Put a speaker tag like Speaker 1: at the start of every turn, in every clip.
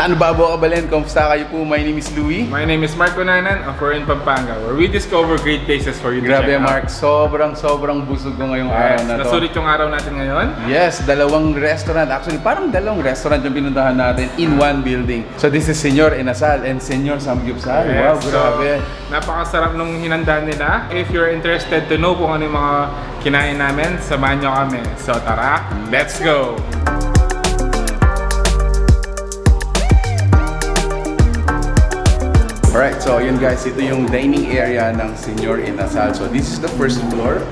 Speaker 1: Nanbabo Kabalen, kamusta kayo po? My name is Louie.
Speaker 2: My name is Mark Conanan of We're in Pampanga, where we discover great places for you to
Speaker 1: Grabe
Speaker 2: check
Speaker 1: Mark,
Speaker 2: out.
Speaker 1: sobrang busog ko ngayong
Speaker 2: Yes,
Speaker 1: araw na to.
Speaker 2: nasulit yung araw natin ngayon.
Speaker 1: Yes, dalawang restaurant. Actually, parang dalawang restaurant yung pinuntahan natin in one building. So this is Senyor Inasal and Senyor Samgyupsal. Wow, grabe.
Speaker 2: So, napakasarap nung hinanda nila. If you're interested to know kung ano yung mga kinain namin, samahan nyo kami. So tara, let's go!
Speaker 1: Alright, so yun guys, ito yung dining area ng Senyor Inasal. So this is the first floor.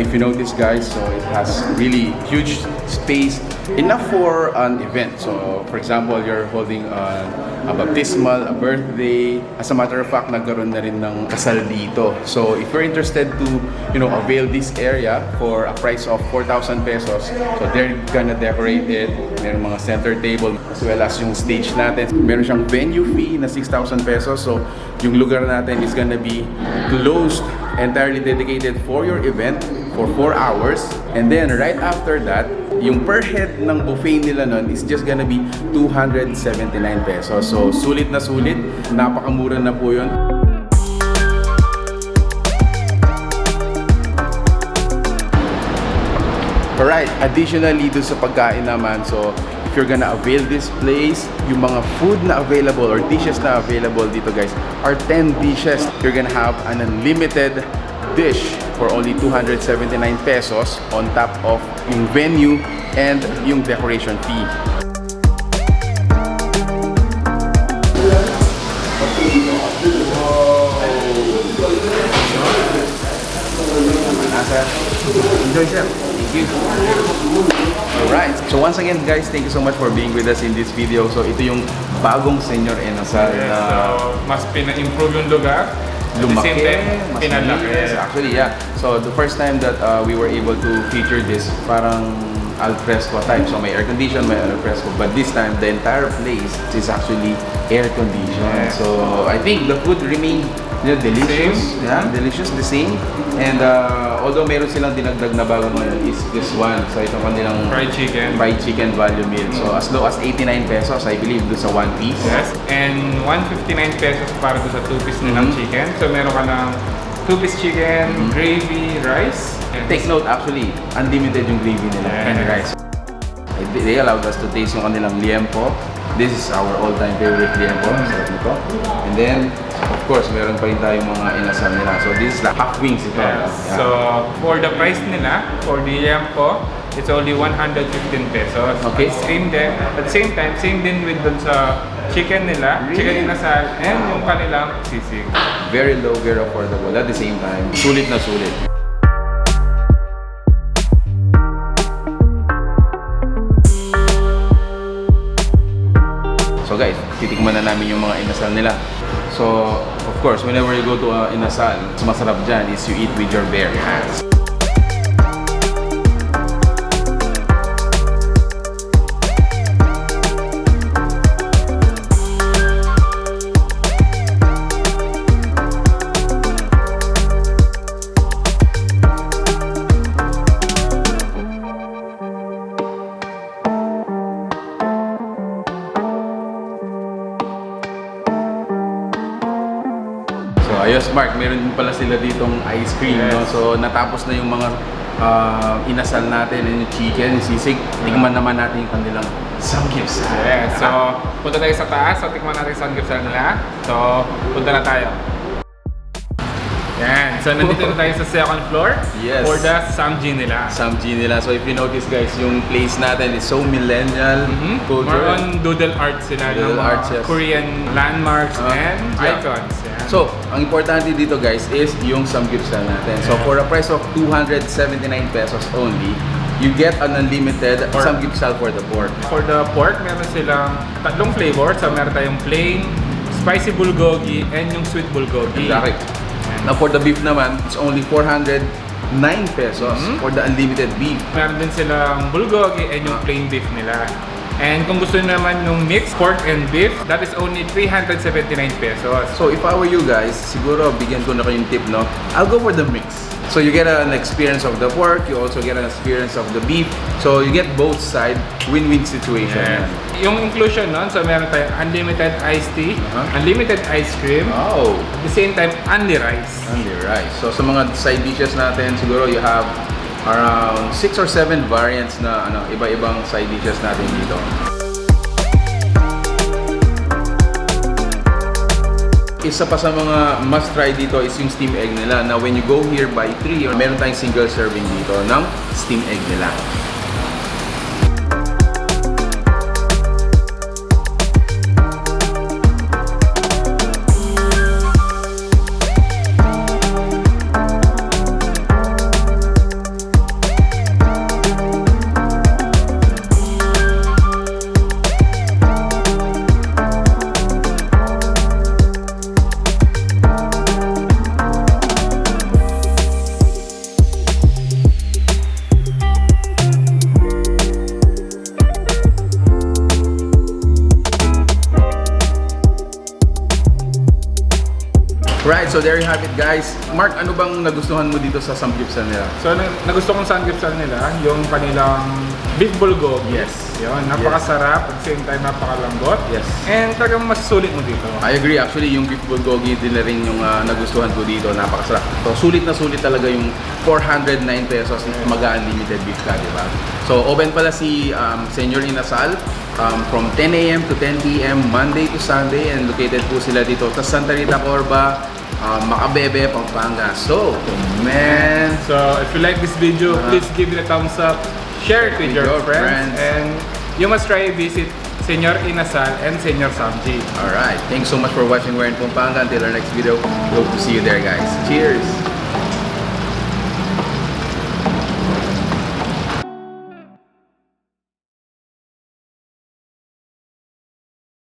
Speaker 1: If you notice guys, so it has really huge space, enough for an event. So for example, you're holding a baptismal, a birthday. As a matter of fact, nagkaroon na rin ng kasal dito. So if you're interested to, avail this area for a price of 4,000 pesos, so they're gonna decorate it. Meron mga center table as well as yung stage natin. Meron siyang venue fee na 6,000 pesos. So yung lugar natin is gonna be closed, entirely dedicated for your event for 4 hours. And then right after that, yung per head ng buffet nila nun is just gonna be 279 pesos. So sulit na sulit, napakamura na po yun. Alright, additionally doon sa pagkain naman, so if you're gonna avail this place, yung mga food na available or dishes na available dito guys are 10 dishes. You're gonna have an unlimited dish for only 279 pesos on top of yung venue and yung decoration fee. Enjoy, chef. Thank you. Alright, so once again guys, thank you so much for being with us in this video. So ito yung bagong Senyor Inasal na
Speaker 2: So, mas pina-improve yung lugar.
Speaker 1: lumaki,
Speaker 2: At the same time,
Speaker 1: mas
Speaker 2: pinalaki.
Speaker 1: malinis. Actually, yeah. So the first time that we were able to feature this, parang al fresco type. So may air condition, may al fresco. But this time, the entire place is actually air conditioned.
Speaker 2: Yeah.
Speaker 1: So I think the food remained delicious.
Speaker 2: Same.
Speaker 1: Yeah, delicious, the same. And although meron silang dinagdag na bago ngayon is this one. So itong kanilang
Speaker 2: Fried chicken.
Speaker 1: value meal. So as low as 89 pesos, I believe, do sa one piece.
Speaker 2: Yes, and 159 pesos para doon sa 2-piece nilang chicken. So meron ka ng 2-piece chicken, gravy, rice. And
Speaker 1: Take note, actually, unlimited yung gravy nila and rice. They allowed us to taste yung kanilang liempo. This is our all-time favorite liempo. Sarap nito. And then, of course, meron pa rin tayong mga inasal nila. So this is the half wings ito.
Speaker 2: yes.
Speaker 1: Yeah.
Speaker 2: So for the price nila, for the liempo, it's only 115 pesos.
Speaker 1: Okay.
Speaker 2: At the same time, same din with dun sa chicken nila,
Speaker 1: Really?
Speaker 2: chicken inasal, and yung kanilang sisig.
Speaker 1: Very low, very affordable. At the same time, sulit na sulit. So guys, titikman na namin yung mga inasal nila. So, of course, whenever you go to inasal, masarap dyan is you eat with your bare hands. Ayos Mark, meron din pala sila ditong ice cream,
Speaker 2: Yes.
Speaker 1: no? So natapos na yung mga inasal natin and yung chicken, yung sisig. Tingnan naman natin yung kanilang samgyupsal.
Speaker 2: Yes, so punta tayo sa taas, so tikman natin sa samgyupsal nila. So punta na tayo. Yan, so nandito na tayo sa second floor
Speaker 1: Yes.
Speaker 2: for the samji nila.
Speaker 1: Samji nila. So if you notice guys, yung place natin is so millennial culture.
Speaker 2: More on doodle art sila
Speaker 1: Doodle
Speaker 2: ng mga
Speaker 1: arts, yes.
Speaker 2: Korean landmarks and
Speaker 1: yeah.
Speaker 2: icons. Yan.
Speaker 1: So, ang importante dito guys is yung samgyupsal natin. So for a price of 279 pesos only, you get an unlimited samgyupsal for the pork.
Speaker 2: For the pork, meron silang tatlong flavor. So meron tayong plain, spicy bulgogi, and yung sweet bulgogi.
Speaker 1: Exactly. Now for the beef naman, it's only 409 pesos for the unlimited beef.
Speaker 2: Meron din silang bulgogi and yung plain beef nila. And kung gusto nyo naman yung mixed pork and beef, that is only 379 pesos.
Speaker 1: So if I were you guys, siguro bigyan ko na kayong tip, no? I'll go for the mix. So you get an experience of the pork, you also get an experience of the beef. So you get both side, win-win situation.
Speaker 2: Yes. Yung inclusion nun, so meron tayong unlimited iced tea, unlimited ice cream,
Speaker 1: Oh,
Speaker 2: at the same time, only rice.
Speaker 1: only rice. So sa mga side dishes natin, siguro you have around 6 or 7 variants na iba-ibang side dishes natin dito. Isa pa sa mga must try dito is yung steam egg nila. Now when you go here by 3, meron tayong single serving dito ng steam egg nila. Right, so there you have it guys. Mark, ano bang nagustuhan mo dito sa samgyupsal nila?
Speaker 2: So, nagusto kong samgyupsal nila, yung kanilang beef bulgogi.
Speaker 1: Yes.
Speaker 2: Yun, napakasarap, at the same time napakalambot.
Speaker 1: Yes.
Speaker 2: And talagang masusulit mo dito.
Speaker 1: I agree, actually yung beef bulgogi din na rin yung nagustuhan ko dito, napakasarap. So sulit na sulit talaga yung 409 pesos mag-unlimited beef ka, di ba? So open pala si Senyor Inasal from 10 a.m. to 10 p.m. Monday to Sunday, and located po sila dito sa Santa Rita Corba, Macabebe, Pampanga. So, man,
Speaker 2: So, if you like this video, please give it a thumbs up, share it with your friends, and you must try visit Senyor Inasal and Senyor Samji.
Speaker 1: alright. Thanks so much for watching. We're in Pampanga. Until our next video, hope to see you there guys. Cheers!